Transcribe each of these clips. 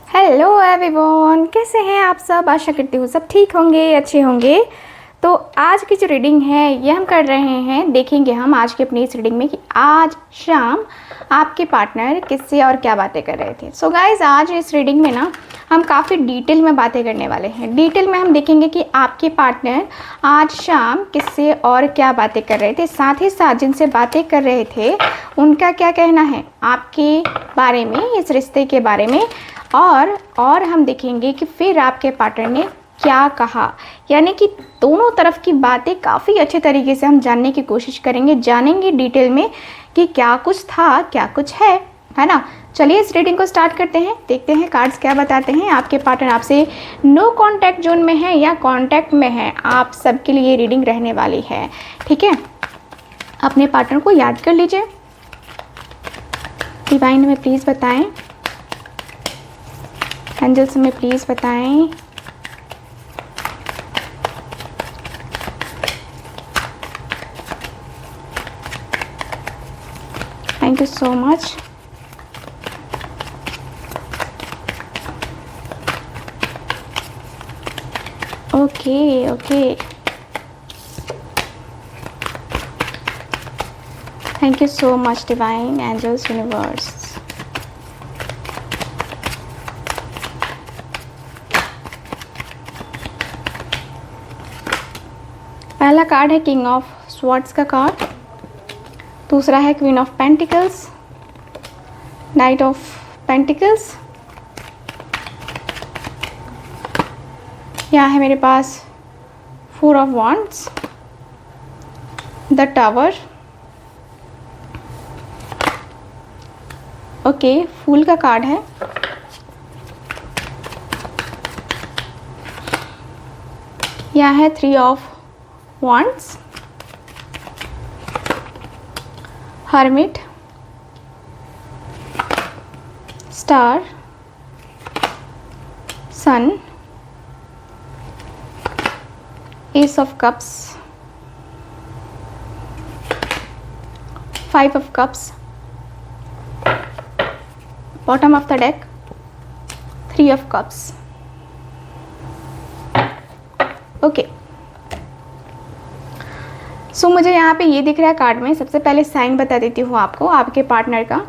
Hello everyone, कैसे हैं आप सब। आशा करती हूँ सब ठीक होंगे, अच्छे होंगे। तो आज की जो रीडिंग है ये हम कर रहे हैं, देखेंगे हम आज की अपनी इस रीडिंग में कि आज शाम आपके पार्टनर किससे और क्या बातें कर रहे थे। सो गाइज, आज इस रीडिंग में ना हम काफ़ी डिटेल में बातें करने वाले हैं। डिटेल में हम देखेंगे कि आपके पार्टनर आज शाम किससे और क्या बातें कर रहे थे, साथ ही साथ जिनसे बातें कर रहे थे उनका क्या कहना है आपके बारे में, इस रिश्ते के बारे में। और हम देखेंगे कि फिर आपके पार्टनर ने क्या कहा, यानी कि दोनों तरफ की बातें काफ़ी अच्छे तरीके से हम जानने की कोशिश करेंगे, जानेंगे डिटेल में कि क्या कुछ था, क्या कुछ है ना। चलिए इस रीडिंग को स्टार्ट करते हैं, देखते हैं कार्ड्स क्या बताते हैं। आपके पार्टनर आपसे नो कांटेक्ट जोन में है या कांटेक्ट में है, आप सबके लिए रीडिंग रहने वाली है। ठीक है, अपने पार्टनर को याद कर लीजिए। डिवाइन में प्लीज़ बताएं, एंजल्स में प्लीज़ बताएं। Thank you so much. Okay, thank you so much divine, angels, universe. पहला कार्ड है किंग ऑफ स्वॉर्ड्स का कार्ड, दूसरा है queen of pentacles, knight of pentacles. यहाँ है मेरे पास four of wands, the tower. Okay, fool का कार्ड है। यहाँ है three of Wands, Hermit, Star, Sun, Ace of Cups, Five of Cups, bottom of the deck, Three of Cups. Okay. सो मुझे यहाँ पे ये दिख रहा है कार्ड में। सबसे पहले साइन बता देती हूँ आपको आपके पार्टनर का।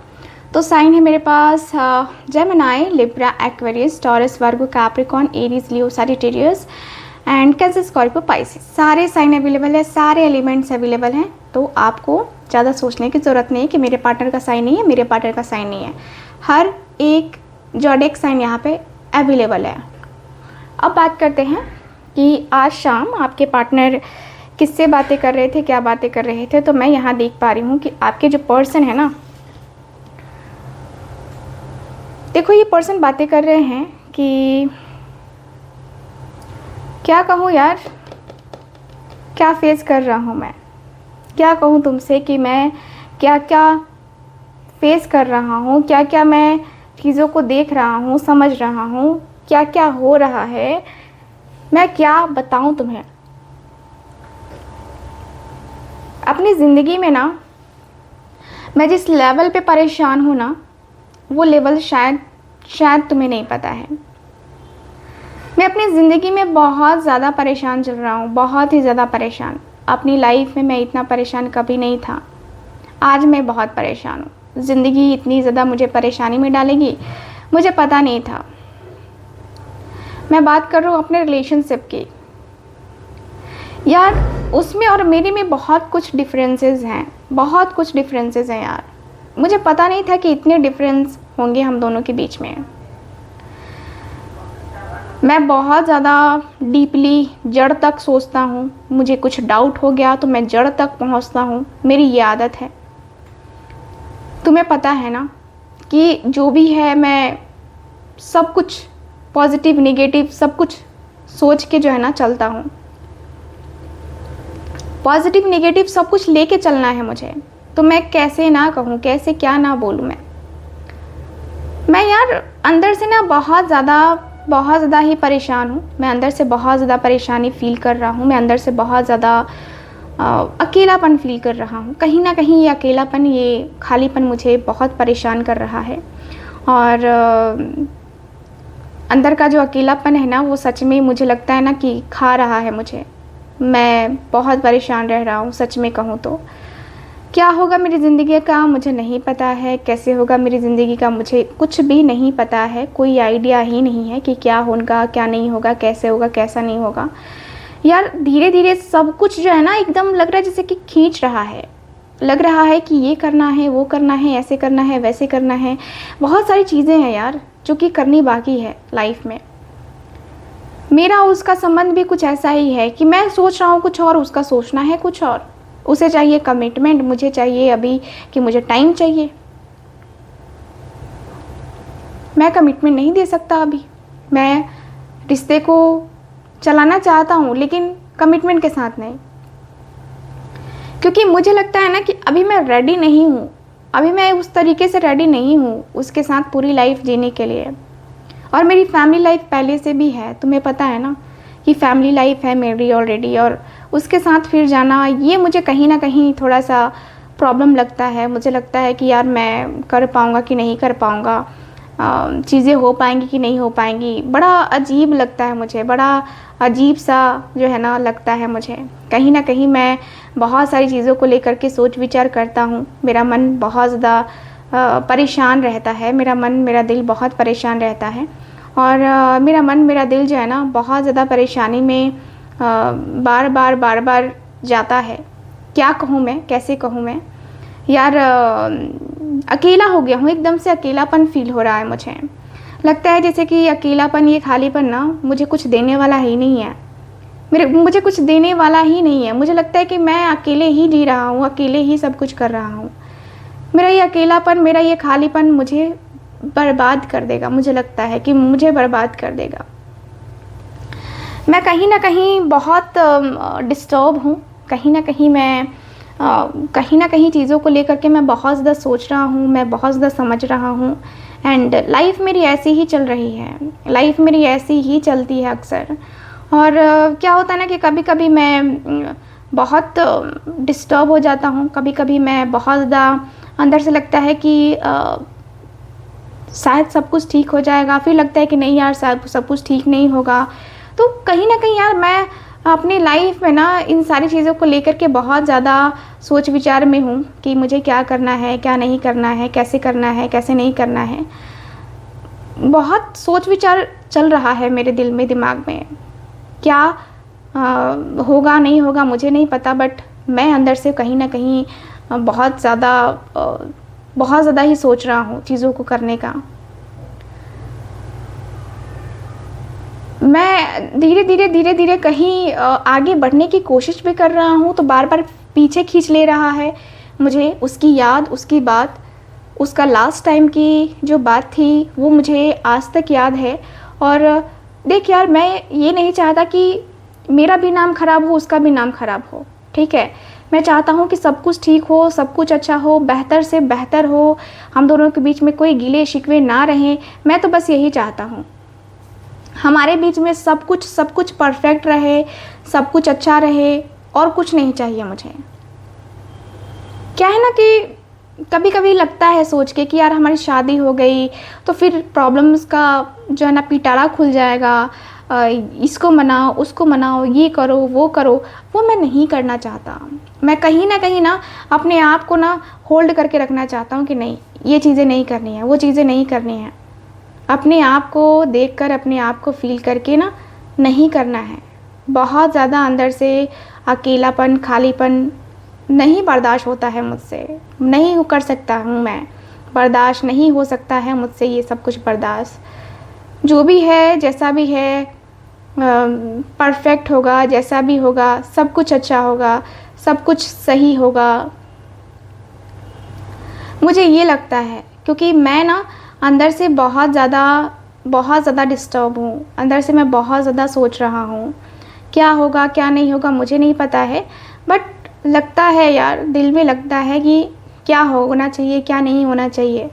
तो साइन है मेरे पास Gemini, Libra, Aquarius, Taurus, Virgo, Capricorn, Aries, Leo, Sagittarius and Cancer, Scorpio, Pisces. सारे साइन अवेलेबल है, सारे एलिमेंट्स अवेलेबल हैं। तो आपको ज़्यादा सोचने की ज़रूरत नहीं है कि मेरे पार्टनर का साइन नहीं है, मेरे पार्टनर का साइन नहीं है। हर एक ज़ोडिएक साइन यहाँ पे अवेलेबल है। अब बात करते हैं कि आज शाम आपके पार्टनर किससे बातें कर रहे थे, क्या बातें कर रहे थे। तो मैं यहाँ देख पा रही हूँ कि आपके जो पर्सन है ना, देखो ये पर्सन बातें कर रहे हैं कि क्या कहूँ यार, क्या फेस कर रहा हूँ मैं, क्या कहूँ तुमसे कि मैं क्या क्या फेस कर रहा हूँ, क्या क्या मैं चीज़ों को देख रहा हूँ, समझ रहा हूँ, क्या क्या हो रहा है, मैं क्या बताऊँ तुम्हें। अपनी ज़िंदगी में ना मैं जिस लेवल पे परेशान हूँ ना, वो लेवल शायद तुम्हें नहीं पता है। मैं अपनी ज़िंदगी में बहुत ज़्यादा परेशान चल रहा हूँ, बहुत ही ज़्यादा परेशान। अपनी लाइफ में मैं इतना परेशान कभी नहीं था, आज मैं बहुत परेशान हूँ। ज़िंदगी इतनी ज़्यादा मुझे परेशानी में डालेगी, मुझे पता नहीं था। मैं बात कर रहा हूँ अपने रिलेशनशिप की। यार उसमें और मेरे में बहुत कुछ डिफरेंसेस हैं, बहुत कुछ डिफरेंसेस हैं यार। मुझे पता नहीं था कि इतने डिफरेंस होंगे हम दोनों के बीच में। मैं बहुत ज़्यादा डीपली जड़ तक सोचता हूँ, मुझे कुछ डाउट हो गया तो मैं जड़ तक पहुँचता हूँ, मेरी ये आदत है। तुम्हें पता है ना कि जो भी है मैं सब कुछ पॉजिटिव नेगेटिव सब कुछ सोच के जो है ना चलता हूँ। पॉजिटिव नेगेटिव सब कुछ लेके चलना है मुझे। तो मैं कैसे ना कहूँ, कैसे क्या ना बोलूँ मैं यार अंदर से ना बहुत ज़्यादा ही परेशान हूँ। मैं अंदर से बहुत ज़्यादा परेशानी फील कर रहा हूँ। मैं अंदर से बहुत ज़्यादा अकेलापन फील कर रहा हूँ। कहीं ना कहीं ये अकेलापन, ये खालीपन मुझे बहुत परेशान कर रहा है। और अंदर का जो अकेलापन है ना, वो सच में मुझे लगता है ना कि खा रहा है मुझे। मैं बहुत परेशान रह रहा हूँ सच में कहूँ तो। क्या होगा मेरी ज़िंदगी का मुझे नहीं पता है, कैसे होगा मेरी ज़िंदगी का मुझे कुछ भी नहीं पता है, कोई आइडिया ही नहीं है कि क्या होगा क्या नहीं होगा, कैसे होगा कैसा नहीं होगा। यार धीरे धीरे सब कुछ जो है ना एकदम लग रहा है जैसे कि खींच रहा है, लग रहा है कि ये करना है वो करना है, ऐसे करना है वैसे करना है। बहुत सारी चीज़ें हैं यार जो कि करनी बाकी है लाइफ में। मेरा उसका संबंध भी कुछ ऐसा ही है कि मैं सोच रहा हूँ कुछ और, उसका सोचना है कुछ और। उसे चाहिए कमिटमेंट, मुझे चाहिए अभी कि मुझे टाइम चाहिए। मैं कमिटमेंट नहीं दे सकता अभी। मैं रिश्ते को चलाना चाहता हूँ लेकिन कमिटमेंट के साथ नहीं, क्योंकि मुझे लगता है ना कि अभी मैं रेडी नहीं हूँ, अभी मैं उस तरीके से रेडी नहीं हूँ उसके साथ पूरी लाइफ जीने के लिए। और मेरी फैमिली लाइफ पहले से भी है, तुम्हें पता है ना कि फैमिली लाइफ है मेरी ऑलरेडी, और उसके साथ फिर जाना ये मुझे कहीं ना कहीं थोड़ा सा प्रॉब्लम लगता है। मुझे लगता है कि यार मैं कर पाऊँगा कि नहीं कर पाऊँगा, चीज़ें हो पाएंगी कि नहीं हो पाएंगी। बड़ा अजीब लगता है मुझे, बड़ा अजीब सा जो है ना लगता है मुझे। कहीं ना कहीं मैं बहुत सारी चीज़ों को लेकर के सोच विचार करता हूँ, मेरा मन बहुत ज़्यादा परेशान रहता है, मेरा मन मेरा दिल बहुत परेशान रहता है। और मेरा मन मेरा दिल जो है ना बहुत ज़्यादा परेशानी में बार बार जाता है। क्या कहूँ मैं, कैसे कहूँ मैं यार, अकेला हो गया हूँ, एकदम से अकेलापन फील हो रहा है मुझे। लगता है जैसे कि अकेलापन, ये खालीपन ना मुझे कुछ देने वाला ही नहीं है, मुझे कुछ देने वाला ही नहीं है। मुझे लगता है कि मैं अकेले ही जी रहा हूँ, अकेले ही सब कुछ कर रहा हूँ। मेरा ये अकेलापन, मेरा ये खालीपन मुझे बर्बाद कर देगा। मुझे लगता है कि मुझे बर्बाद कर देगा। मैं कहीं ना कहीं बहुत डिस्टर्ब हूँ, कहीं ना कहीं मैं कहीं ना कहीं चीज़ों को लेकर के मैं बहुत ज़्यादा सोच रहा हूँ, मैं बहुत ज़्यादा समझ रहा हूँ। एंड लाइफ मेरी ऐसी ही चल रही है, लाइफ मेरी ऐसी ही चलती है अक्सर। और क्या होता है ना कि कभी कभी मैं बहुत डिस्टर्ब हो जाता हूँ, कभी कभी मैं बहुत ज़्यादा अंदर से लगता है कि शायद सब कुछ ठीक हो जाएगा, फिर लगता है कि नहीं यार शायद सब कुछ ठीक नहीं होगा। तो कहीं ना कहीं यार मैं अपनी लाइफ में ना इन सारी चीज़ों को लेकर के बहुत ज़्यादा सोच विचार में हूँ कि मुझे क्या करना है क्या नहीं करना है, कैसे करना है कैसे नहीं करना है। बहुत सोच विचार चल रहा है मेरे दिल में, दिमाग में। क्या होगा नहीं होगा मुझे नहीं पता, बट मैं अंदर से कहीं ना कहीं बहुत ज़्यादा ही सोच रहा हूँ चीज़ों को करने का। मैं धीरे धीरे कहीं आगे बढ़ने की कोशिश भी कर रहा हूँ, तो बार बार पीछे खींच ले रहा है मुझे उसकी याद, उसकी बात, उसका लास्ट टाइम की जो बात थी वो मुझे आज तक याद है। और देख यार, मैं ये नहीं चाहता कि मेरा भी नाम ख़राब हो, उसका भी नाम ख़राब हो, ठीक है। मैं चाहता हूँ कि सब कुछ ठीक हो, सब कुछ अच्छा हो, बेहतर से बेहतर हो, हम दोनों के बीच में कोई गिले शिकवे ना रहें। मैं तो बस यही चाहता हूँ, हमारे बीच में सब कुछ परफेक्ट रहे, सब कुछ अच्छा रहे, और कुछ नहीं चाहिए मुझे। क्या है ना कि कभी कभी लगता है सोच के कि यार हमारी शादी हो गई तो फिर प्रॉब्लम्स का जो है ना पिटारा खुल जाएगा, इसको मनाओ उसको मनाओ, ये करो वो करो। वो मैं नहीं करना चाहता। मैं कहीं ना अपने आप को ना होल्ड करके रखना चाहता हूँ कि नहीं, ये चीज़ें नहीं करनी है, वो चीज़ें नहीं करनी है। अपने आप को देखकर, अपने आप को फील करके ना नहीं करना है। बहुत ज़्यादा अंदर से अकेलापन, खालीपन नहीं बर्दाश्त होता है मुझसे, नहीं कर सकता हूँ मैं, बर्दाश्त नहीं हो सकता है मुझसे ये सब कुछ बर्दाश्त। जो भी है, जैसा भी है, परफेक्ट होगा, जैसा भी होगा, सब कुछ अच्छा होगा, सब कुछ सही होगा, मुझे ये लगता है। क्योंकि मैं ना अंदर से बहुत ज़्यादा डिस्टर्ब हूँ, अंदर से मैं बहुत ज़्यादा सोच रहा हूँ क्या होगा क्या नहीं होगा मुझे नहीं पता है। बट लगता है यार, दिल में लगता है कि क्या होना चाहिए क्या नहीं होना चाहिए।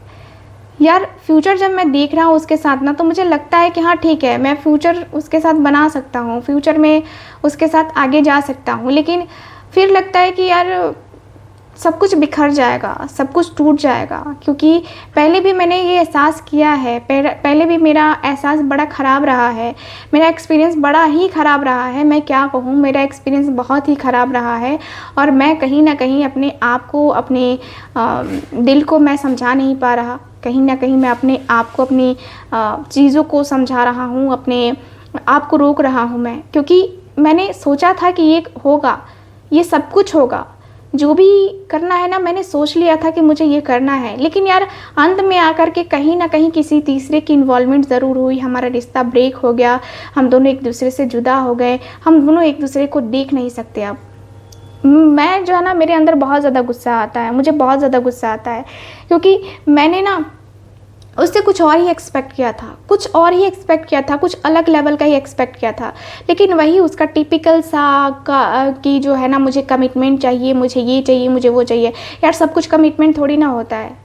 यार फ्यूचर जब मैं देख रहा हूँ उसके साथ ना, तो मुझे लगता है कि हाँ ठीक है, मैं फ्यूचर उसके साथ बना सकता हूँ, फ्यूचर में उसके साथ आगे जा सकता हूँ। लेकिन फिर लगता है कि यार सब कुछ बिखर जाएगा, सब कुछ टूट जाएगा। क्योंकि पहले भी मैंने ये एहसास किया है, पहले भी मेरा एहसास बड़ा ख़राब रहा है, मेरा एक्सपीरियंस बड़ा ही ख़राब रहा है। मैं क्या कहूँ, मेरा एक्सपीरियंस बहुत ही ख़राब रहा है। और मैं कहीं ना कहीं अपने आप को, अपने दिल को मैं समझा नहीं पा रहा। कहीं ना कहीं मैं अपने आप को, अपनी चीज़ों को समझा रहा हूँ, अपने आप को रोक रहा हूँ मैं। क्योंकि मैंने सोचा था कि ये होगा, ये सब कुछ होगा, जो भी करना है ना, मैंने सोच लिया था कि मुझे ये करना है। लेकिन यार अंत में आकर के कहीं ना कहीं किसी तीसरे की इन्वॉल्वमेंट ज़रूर हुई, हमारा रिश्ता ब्रेक हो गया, हम दोनों एक दूसरे से जुदा हो गए, हम दोनों एक दूसरे को देख नहीं सकते। अब मैं जो है ना, मेरे अंदर बहुत ज़्यादा गुस्सा आता है, मुझे बहुत ज़्यादा गुस्सा आता है। क्योंकि मैंने ना उससे कुछ और ही एक्सपेक्ट किया था, कुछ और ही एक्सपेक्ट किया था, कुछ अलग लेवल का ही एक्सपेक्ट किया था। लेकिन वही उसका टिपिकल सा कि जो है ना, मुझे कमिटमेंट चाहिए, मुझे ये चाहिए, मुझे वो चाहिए। यार सब कुछ कमिटमेंट थोड़ी ना होता है,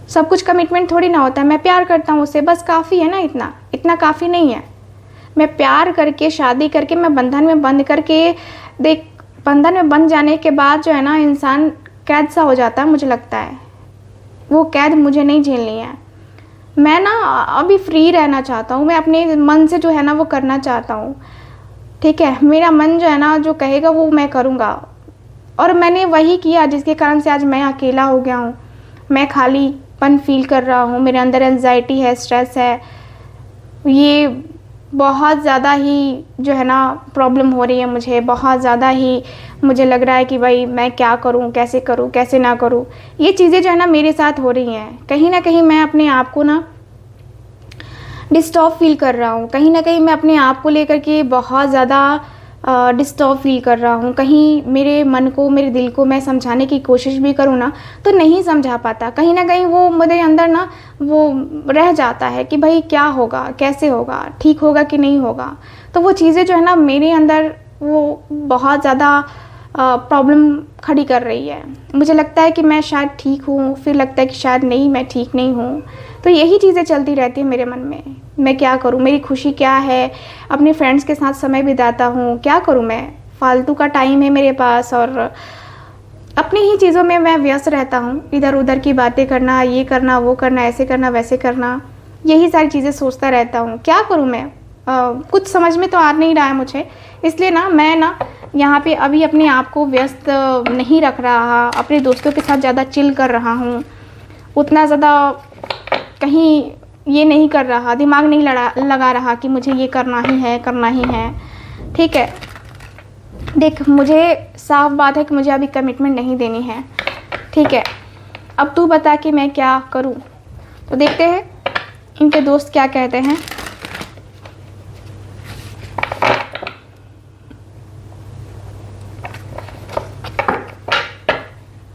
सब कुछ कमिटमेंट थोड़ी ना होता है। मैं प्यार करता हूँ उससे, बस काफ़ी है ना, इतना इतना काफ़ी नहीं है। मैं प्यार करके, शादी करके, मैं बंधन में बंध करके, देख, बंधन में बंध जाने के बाद जो है ना, इंसान कैद सा हो जाता है। मुझे लगता है वो कैद मुझे नहीं झेलनी है। मैं ना अभी फ्री रहना चाहता हूँ, मैं अपने मन से जो है ना वो करना चाहता हूँ। ठीक है, मेरा मन जो है ना, जो कहेगा वो मैं करूँगा। और मैंने वही किया जिसके कारण से आज मैं अकेला हो गया हूँ, मैं खालीपन फील कर रहा हूँ, मेरे अंदर एंजाइटी है, स्ट्रेस है, ये बहुत ज़्यादा ही जो है ना प्रॉब्लम हो रही है मुझे। बहुत ज़्यादा ही मुझे लग रहा है कि भाई मैं क्या करूं, कैसे ना करूं। ये चीज़ें जो है ना मेरे साथ हो रही हैं। कहीं ना कहीं मैं अपने आप को ना डिस्टर्ब फील कर रहा हूँ, कहीं ना कहीं मैं अपने आप को लेकर के बहुत ज़्यादा डिस्टर्ब फील कर रहा हूँ। कहीं मेरे मन को, मेरे दिल को मैं समझाने की कोशिश भी करूँ ना, तो नहीं समझा पाता। कहीं ना कहीं वो मेरे अंदर ना वो रह जाता है कि भाई क्या होगा, कैसे होगा, ठीक होगा कि नहीं होगा। तो वो चीज़ें जो है ना मेरे अंदर वो बहुत ज़्यादा प्रॉब्लम खड़ी कर रही है। मुझे लगता है कि मैं शायद ठीक हूँ, फिर लगता है कि शायद नहीं, मैं ठीक नहीं हूँ। तो यही चीज़ें चलती रहती हैं मेरे मन में। मैं क्या करूँ, मेरी खुशी क्या है, अपने फ्रेंड्स के साथ समय बिताता हूँ, क्या करूँ मैं, फालतू का टाइम है मेरे पास और अपनी ही चीज़ों में मैं व्यस्त रहता हूँ। इधर उधर की बातें करना, ये करना, वो करना, ऐसे करना, वैसे करना, यही सारी चीज़ें सोचता रहता हूँ। क्या करूँ मैं, कुछ समझ में तो आ नहीं रहा है मुझे। इसलिए ना मैं ना यहाँ पे अभी अपने आप को व्यस्त नहीं रख रहा, अपने दोस्तों के साथ ज़्यादा चिल कर रहा हूँ, उतना ज़्यादा कहीं ये नहीं कर रहा, दिमाग नहीं लगा रहा कि मुझे ये करना ही है, करना ही है। ठीक है, देख, मुझे साफ बात है कि मुझे अभी कमिटमेंट नहीं देनी है। ठीक है, अब तू बता कि मैं क्या करूँ। तो देखते हैं इनके दोस्त क्या कहते हैं।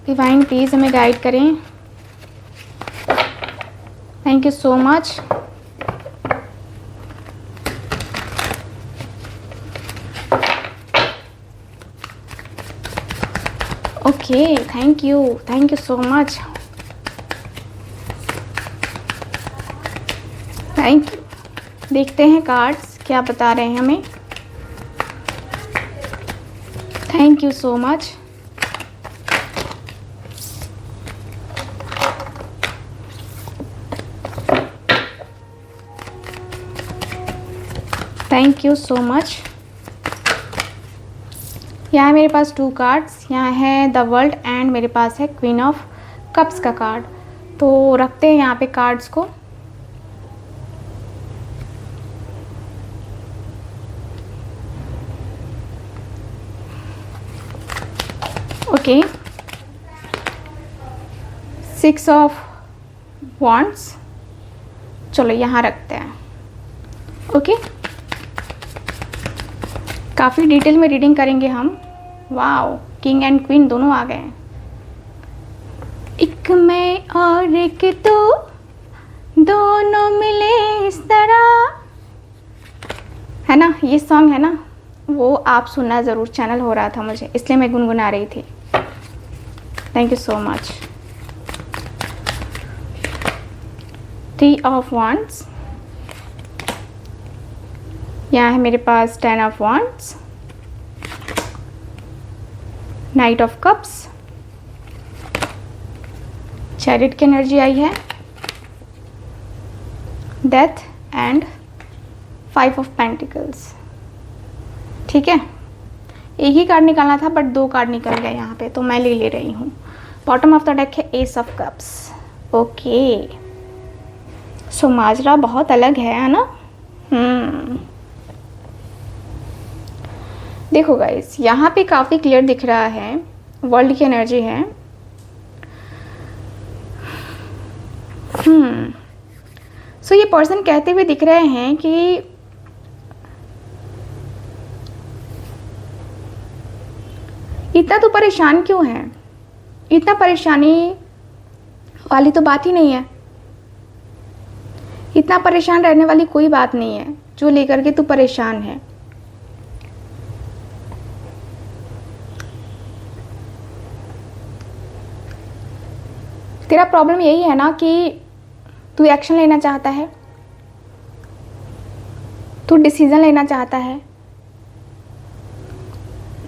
डिवाइन प्लीज़ हमें गाइड करें। Thank you so much. Okay, thank you so much, thank you. देखते हैं कार्ड्स क्या बता रहे हैं हमें। Thank you so much. Thank you so much. यहाँ है मेरे पास 2 कार्ड्स, यहाँ है द वर्ल्ड एंड मेरे पास है क्वीन ऑफ कप्स का कार्ड। तो रखते हैं यहाँ पे कार्ड्स को। ओके, 6 ऑफ वॉन्ड्स, चलो यहाँ रखते हैं। ओके, काफ़ी डिटेल में रीडिंग करेंगे हम। वाओ, किंग एंड क्वीन दोनों आ गए। एक मैं और एक तू, दोनों मिले इस तरह, है ना, ये सॉन्ग है ना, वो आप सुनना ज़रूर, चैनल हो रहा था मुझे, इसलिए मैं गुनगुना रही थी। Thank you so much. 3 of wands, यहाँ है मेरे पास 10 of wands, night of cups, chariot की एनर्जी आई है, डेथ एंड 5 ऑफ पेंटिकल्स। ठीक है, एक ही कार्ड निकालना था बट 2 कार्ड निकल गए यहाँ पे, तो मैं ले रही हूँ। बॉटम ऑफ द डेक है एस ऑफ कप्स। ओके, सो माजरा बहुत अलग है ना। देखो गाइस, यहाँ पे काफ़ी क्लियर दिख रहा है, वर्ल्ड की एनर्जी है। सो ये पर्सन कहते हुए दिख रहे हैं कि इतना तो परेशान क्यों है, इतना परेशानी वाली तो बात ही नहीं है, इतना परेशान रहने वाली कोई बात नहीं है जो लेकर के तू परेशान है। तेरा प्रॉब्लम यही है ना कि तू एक्शन लेना चाहता है, तू डिसीजन लेना चाहता है,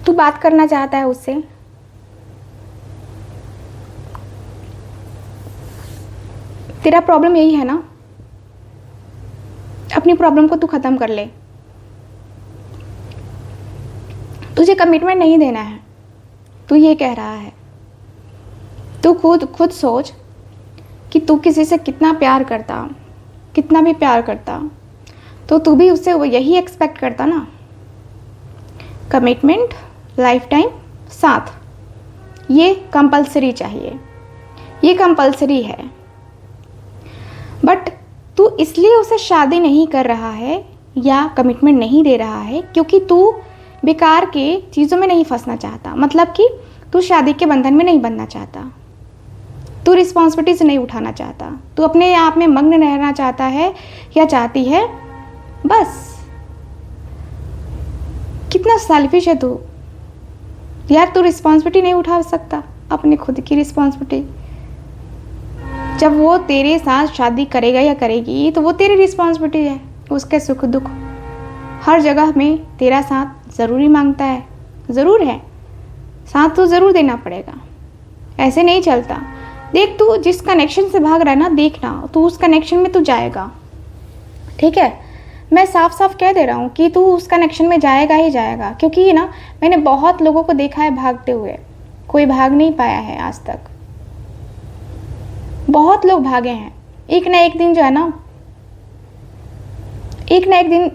तू बात करना चाहता है उससे। तेरा प्रॉब्लम यही है ना, अपनी प्रॉब्लम को तू खत्म कर ले। तुझे कमिटमेंट नहीं देना है, तू ये कह रहा है। तू खुद सोच कि तू किसी से कितना प्यार करता, कितना भी प्यार करता, तो तू भी उससे यही एक्सपेक्ट करता ना, कमिटमेंट, लाइफ टाइम साथ। ये कंपलसरी चाहिए, ये कंपलसरी है। बट तू इसलिए उसे शादी नहीं कर रहा है या कमिटमेंट नहीं दे रहा है क्योंकि तू बेकार के चीज़ों में नहीं फंसना चाहता। मतलब कि तू शादी के बंधन में नहीं बनना चाहता, तू रिस्पॉन्सिबिलिटीज नहीं उठाना चाहता, तू अपने आप में मग्न रहना चाहता है या चाहती है। बस कितना सेल्फिश है तू यार, तू रिस्पॉन्सिबिलिटी नहीं उठा सकता अपनी खुद की रिस्पॉन्सिबिलिटी। जब वो तेरे साथ शादी करेगा या करेगी तो वो तेरी रिस्पॉन्सिबिलिटी है, उसके सुख दुख हर जगह में तेरा साथ ज़रूरी मांगता है। ज़रूर है, साथ तो ज़रूर देना पड़ेगा, ऐसे नहीं चलता। देख, तू जिस कनेक्शन से भाग रहा है ना, देखना तू उस कनेक्शन में तू जाएगा। ठीक है, मैं साफ साफ कह दे रहा हूँ कि तू उस कनेक्शन में जाएगा ही जाएगा, क्योंकि ना मैंने बहुत लोगों को देखा है भागते हुए, कोई भाग नहीं पाया है आज तक। बहुत लोग भागे हैं, एक ना एक दिन जो है ना, एक ना एक दिन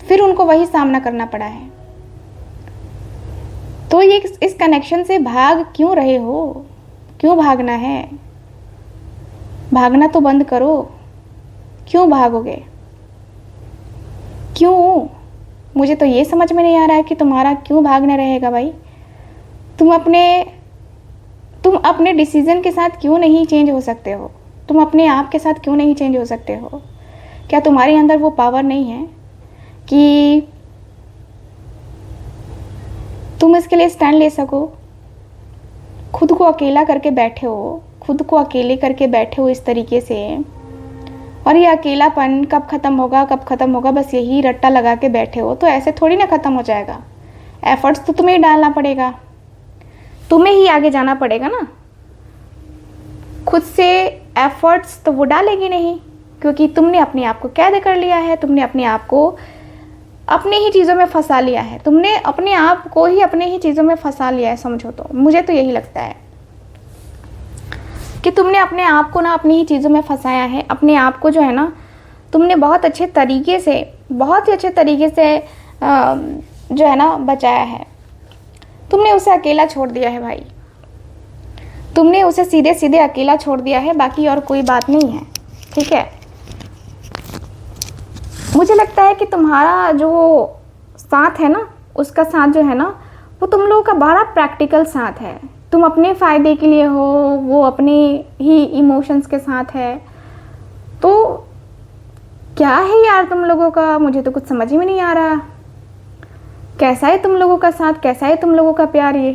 फिर उनको वही सामना करना पड़ा है। तो ये इस कनेक्शन से भाग क्यों रहे हो, क्यों भागना है? भागना तो बंद करो। क्यों भागोगे, क्यों? मुझे तो ये समझ में नहीं आ रहा है कि तुम्हारा क्यों भागना रहेगा भाई। तुम अपने डिसीजन के साथ क्यों नहीं चेंज हो सकते हो? तुम अपने आप के साथ क्यों नहीं चेंज हो सकते हो? क्या तुम्हारे अंदर वो पावर नहीं है कि तुम इसके लिए स्टैंड ले सको? खुद को अकेला करके बैठे हो, खुद को अकेले करके बैठे हो इस तरीके से, और ये अकेलापन कब ख़त्म होगा, कब ख़त्म होगा, बस यही रट्टा लगा के बैठे हो। तो ऐसे थोड़ी ना ख़त्म हो जाएगा। एफर्ट्स तो तुम्हें ही डालना पड़ेगा, तुम्हें ही आगे जाना पड़ेगा ना। खुद से एफर्ट्स तो वो डालेगी नहीं, क्योंकि तुमने अपने आप को कैद कर लिया है, तुमने अपने आप को अपनी ही चीज़ों में फंसा लिया है, तुमने अपने आप को ही अपनी ही चीज़ों में फंसा लिया है। समझो, तो मुझे तो यही लगता है कि तुमने अपने आप को ना अपनी ही चीज़ों में फंसाया है। अपने आप को जो है ना, तुमने बहुत अच्छे तरीके से, बहुत ही अच्छे तरीके से जो है ना बचाया है। तुमने उसे अकेला छोड़ दिया है भाई, तुमने उसे सीधे सीधे अकेला छोड़ दिया है, बाकी और कोई बात नहीं है। ठीक है, मुझे लगता है कि तुम्हारा जो साथ है ना, उसका साथ जो है ना, वो तुम लोगों का बड़ा प्रैक्टिकल साथ है। तुम अपने फ़ायदे के लिए हो, वो अपने ही इमोशंस के साथ है। तो क्या है यार तुम लोगों का, मुझे तो कुछ समझ ही में नहीं आ रहा। कैसा है तुम लोगों का साथ, कैसा है तुम लोगों का प्यार ये?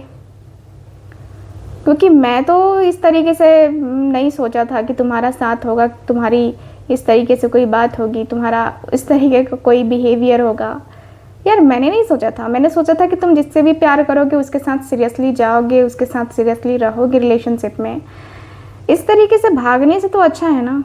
क्योंकि मैं तो इस तरीके से नहीं सोचा था कि तुम्हारा साथ होगा, तुम्हारी इस तरीके से कोई बात होगी, तुम्हारा इस तरीके का कोई बिहेवियर होगा। यार मैंने नहीं सोचा था। मैंने सोचा था कि तुम जिससे भी प्यार करोगे उसके साथ सीरियसली जाओगे, उसके साथ सीरियसली रहोगे रिलेशनशिप में। इस तरीके से भागने से तो अच्छा है ना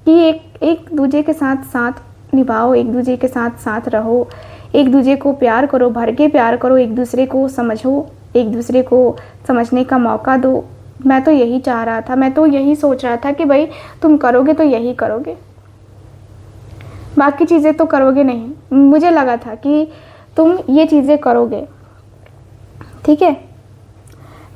कि एक एक दूजे के साथ साथ निभाओ, एक दूजे के साथ साथ रहो, एक दूजे को प्यार करो, भर के प्यार करो, एक दूसरे को समझो, एक दूसरे को समझने का मौका दो। मैं तो यही चाह रहा था, मैं तो यही सोच रहा था कि भाई तुम करोगे तो यही करोगे, बाकी चीज़ें तो करोगे नहीं। मुझे लगा था कि तुम ये चीज़ें करोगे, ठीक है,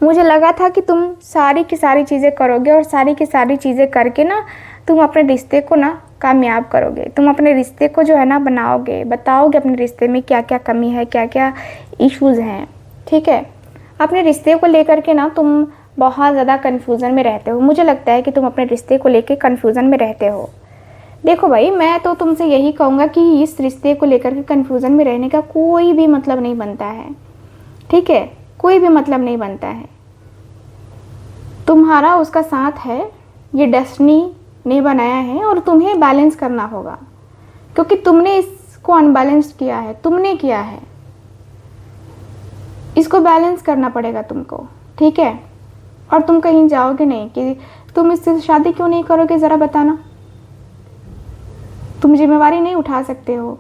मुझे लगा था कि तुम सारी की सारी चीज़ें करोगे और सारी की सारी चीज़ें करके ना तुम अपने रिश्ते को ना कामयाब करोगे। तुम अपने रिश्ते को जो है ना बनाओगे, बताओगे अपने रिश्ते में क्या क्या कमी है, क्या क्या इश्यूज़ हैं, ठीक है। अपने रिश्ते को लेकर के ना तुम बहुत ज़्यादा कन्फ्यूज़न में रहते हो। मुझे लगता है कि तुम अपने रिश्ते को लेकर कन्फ्यूज़न में रहते हो। देखो भाई, मैं तो तुमसे यही कहूँगा कि इस रिश्ते को लेकर के कन्फ्यूज़न में रहने का कोई भी मतलब नहीं बनता है, ठीक है, कोई भी मतलब नहीं बनता है। तुम्हारा उसका साथ है, ये डेस्टिनी ने बनाया है और तुम्हें बैलेंस करना होगा, क्योंकि तुमने इसको अनबैलेंस किया है, तुमने किया है, इसको बैलेंस करना पड़ेगा तुमको, ठीक है। और तुम कहीं जाओगे नहीं कि तुम इससे शादी क्यों नहीं करोगे, ज़रा बताना। तुम जिम्मेवारी नहीं उठा सकते हो,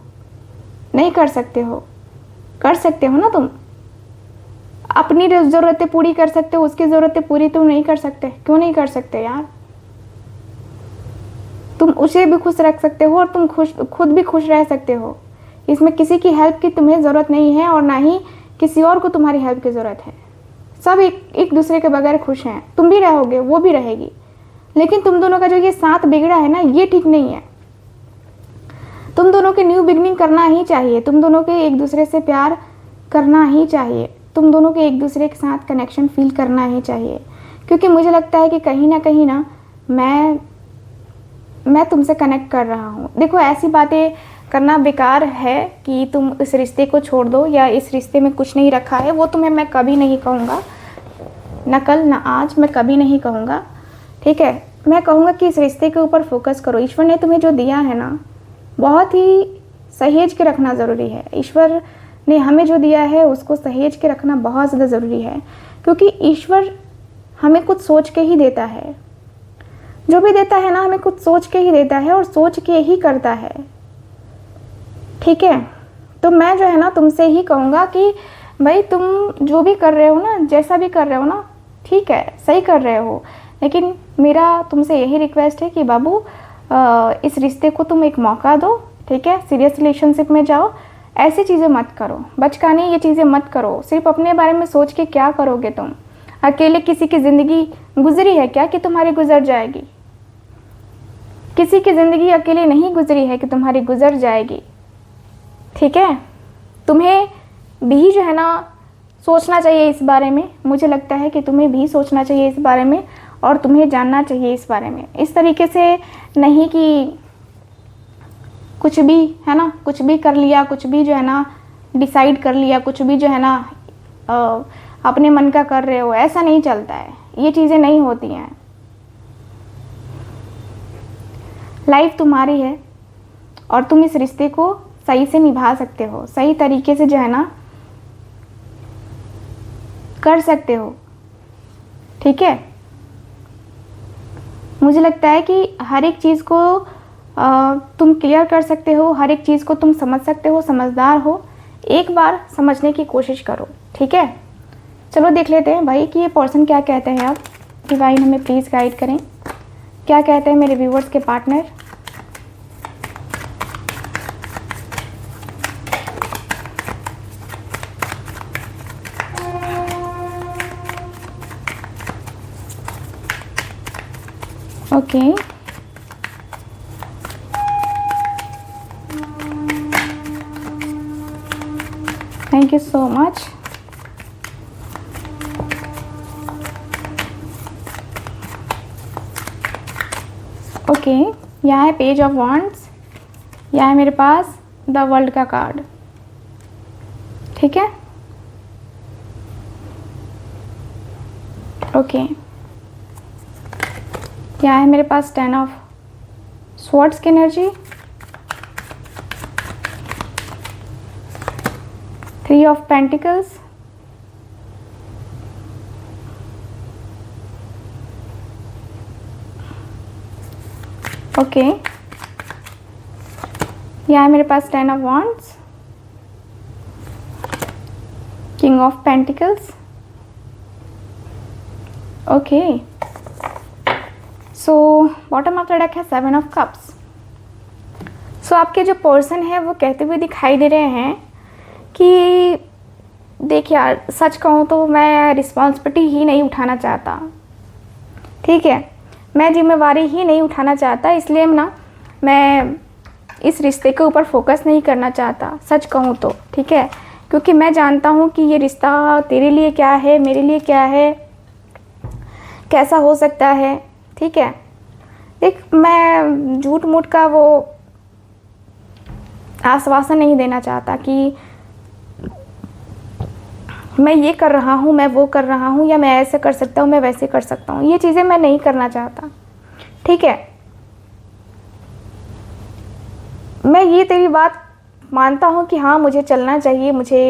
नहीं कर सकते हो, कर सकते हो ना तुम। अपनी ज़रूरतें पूरी कर सकते हो, उसकी ज़रूरतें पूरी तुम नहीं कर सकते, क्यों नहीं कर सकते यार। तुम उसे भी खुश रख सकते हो और तुम खुद भी खुश रह सकते हो। इसमें किसी की हेल्प की तुम्हें ज़रूरत नहीं है और ना ही किसी और को तुम्हारी हेल्प की ज़रूरत है। सब एक दूसरे के बगैर खुश हैं, तुम भी रहोगे, वो भी रहेगी, लेकिन तुम दोनों का जो ये साथ बिगड़ा है ना, ये ठीक नहीं है। तुम दोनों के न्यू बिगनिंग करना ही चाहिए, तुम दोनों के एक दूसरे से प्यार करना ही चाहिए, तुम दोनों के एक दूसरे के साथ कनेक्शन फील करना ही चाहिए। क्योंकि मुझे लगता है कि कहीं ना मैं तुमसे कनेक्ट कर रहा हूँ। देखो, ऐसी बातें करना बेकार है कि तुम इस रिश्ते को छोड़ दो या इस रिश्ते में कुछ नहीं रखा है, वो तुम्हें मैं कभी नहीं कहूँगा, न कल न आज, मैं कभी नहीं कहूँगा, ठीक है। मैं कहूँगा कि इस रिश्ते के ऊपर फोकस करो। ईश्वर ने तुम्हें जो दिया है ना, बहुत ही सहेज के रखना ज़रूरी है। ईश्वर ने हमें जो दिया है उसको सहेज के रखना बहुत ज़्यादा ज़रूरी है, क्योंकि ईश्वर हमें कुछ सोच के ही देता है। जो भी देता है ना, हमें कुछ सोच के ही देता है और सोच के ही करता है, ठीक है। तो मैं जो है ना तुमसे ही कहूँगा कि भाई तुम जो भी कर रहे हो ना, जैसा भी कर रहे हो ना, ठीक है, सही कर रहे हो, लेकिन मेरा तुमसे यही रिक्वेस्ट है कि बाबू इस रिश्ते को तुम एक मौका दो, ठीक है। सीरियस रिलेशनशिप में जाओ, ऐसी चीज़ें मत करो, बचकाने ये चीज़ें मत करो। सिर्फ अपने बारे में सोच के क्या करोगे तुम। अकेले किसी की ज़िंदगी गुजरी है क्या कि तुम्हारी गुजर जाएगी? किसी की ज़िंदगी अकेले नहीं गुजरी है कि तुम्हारी गुजर जाएगी, ठीक है। तुम्हें भी जो है ना सोचना चाहिए इस बारे में। मुझे लगता है कि तुम्हें भी सोचना चाहिए इस बारे में और तुम्हें जानना चाहिए इस बारे में। इस तरीके से नहीं कि कुछ भी है ना, कुछ भी कर लिया, कुछ भी जो है ना डिसाइड कर लिया, कुछ भी जो है ना अपने मन का कर रहे हो, ऐसा नहीं चलता है, ये चीज़ें नहीं होती हैं। लाइफ तुम्हारी है और तुम इस रिश्ते को सही से निभा सकते हो, सही तरीके से जो है ना कर सकते हो, ठीक है। मुझे लगता है कि हर एक चीज़ को तुम क्लियर कर सकते हो, हर एक चीज़ को तुम समझ सकते हो, समझदार हो। एक बार समझने की कोशिश करो, ठीक है। चलो देख लेते हैं भाई कि ये पर्सन क्या कहते हैं। आप डिवाइन हमें प्लीज़ गाइड करें, क्या कहते हैं मेरे व्यूवर्स के partner. Okay, thank you so much. Okay, यहाँ है पेज ऑफ वॉन्ड्स, यहाँ है मेरे पास द वर्ल्ड का कार्ड, ठीक है। ओके, यहाँ है मेरे पास 10 ऑफ स्वॉर्ड्स की एनर्जी, 3 ऑफ पेंटिकल्स, ओके, यहाँ मेरे पास 10 of wands, king of pentacles. Okay, so bottom of the deck है 7 ऑफ कप्स। सो आपके जो पर्सन है वो कहते हुए दिखाई दे रहे हैं कि देख यार, सच कहूँ तो मैं रिस्पॉन्सिबिलिटी ही नहीं उठाना चाहता, ठीक है, मैं जिम्मेवारी ही नहीं उठाना चाहता, इसलिए ना मैं इस रिश्ते के ऊपर फोकस नहीं करना चाहता, सच कहूँ तो, ठीक है, क्योंकि मैं जानता हूँ कि ये रिश्ता तेरे लिए क्या है, मेरे लिए क्या है, कैसा हो सकता है, ठीक है। देख, मैं झूठ मूठ का वो आश्वासन नहीं देना चाहता कि मैं ये कर रहा हूँ, मैं वो कर रहा हूँ, या मैं ऐसे कर सकता हूँ, मैं वैसे कर सकता हूँ, ये चीज़ें मैं नहीं करना चाहता, ठीक है। मैं ये तेरी बात मानता हूँ कि हाँ मुझे चलना चाहिए, मुझे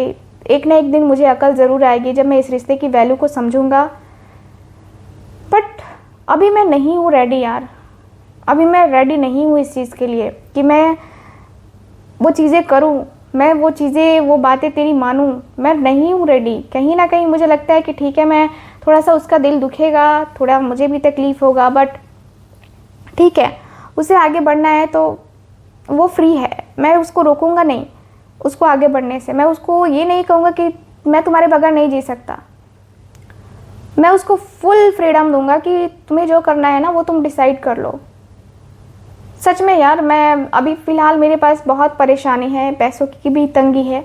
एक ना एक दिन मुझे अकल ज़रूर आएगी जब मैं इस रिश्ते की वैल्यू को समझूंगा, बट अभी मैं नहीं हूँ रेडी यार, अभी मैं रेडी नहीं हूँ इस चीज़ के लिए कि मैं वो चीज़ें करूँ, मैं वो चीज़ें, वो बातें तेरी मानूं, मैं नहीं हूँ रेडी। कहीं ना कहीं मुझे लगता है कि ठीक है, मैं थोड़ा सा उसका दिल दुखेगा, थोड़ा मुझे भी तकलीफ़ होगा, बट ठीक है, उसे आगे बढ़ना है तो वो फ्री है, मैं उसको रोकूंगा नहीं उसको आगे बढ़ने से। मैं उसको ये नहीं कहूँगा कि मैं तुम्हारे बगैर नहीं जी सकता, मैं उसको फुल फ्रीडम दूंगा कि तुम्हें जो करना है ना वो तुम डिसाइड कर लो। सच में यार, मैं अभी फ़िलहाल मेरे पास बहुत परेशानी है, पैसों की भी तंगी है,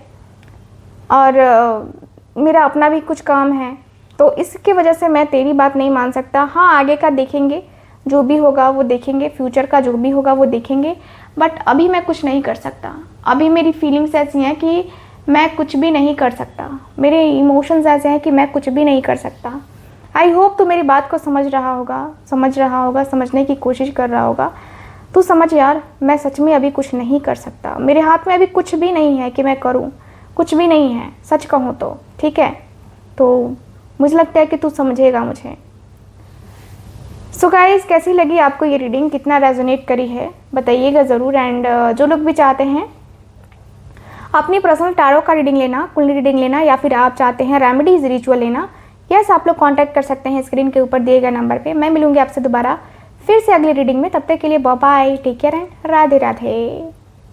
और मेरा अपना भी कुछ काम है, तो इसकी वजह से मैं तेरी बात नहीं मान सकता। हाँ, आगे का देखेंगे, जो भी होगा वो देखेंगे, फ्यूचर का जो भी होगा वो देखेंगे, बट अभी मैं कुछ नहीं कर सकता। अभी मेरी फीलिंग्स ऐसी हैं कि मैं कुछ भी नहीं कर सकता, मेरे इमोशंस ऐसे हैं कि मैं कुछ भी नहीं कर सकता। आई होप तू मेरी बात को समझ रहा होगा, समझने की कोशिश कर रहा होगा। तू समझ यार, मैं सच में अभी कुछ नहीं कर सकता, मेरे हाथ में अभी कुछ भी नहीं है कि मैं करूं, कुछ भी नहीं है, सच कहूं तो, ठीक है। तो मुझे लगता है कि तू समझेगा मुझे। सो गाइस, कैसी लगी आपको ये रीडिंग, कितना रेजोनेट करी है बताइएगा ज़रूर। एंड जो लोग भी चाहते हैं अपनी पर्सनल टैरो का रीडिंग लेना, कुंडली रीडिंग लेना, या फिर आप चाहते हैं रेमेडीज रिचुअल लेना, यस, आप लोग कांटेक्ट कर सकते हैं स्क्रीन के ऊपर दिए गए नंबर पे। मैं मिलूंगी आपसे दोबारा फिर से अगली रीडिंग में, तब तक के लिए bye bye, take care and Radhe Radhe.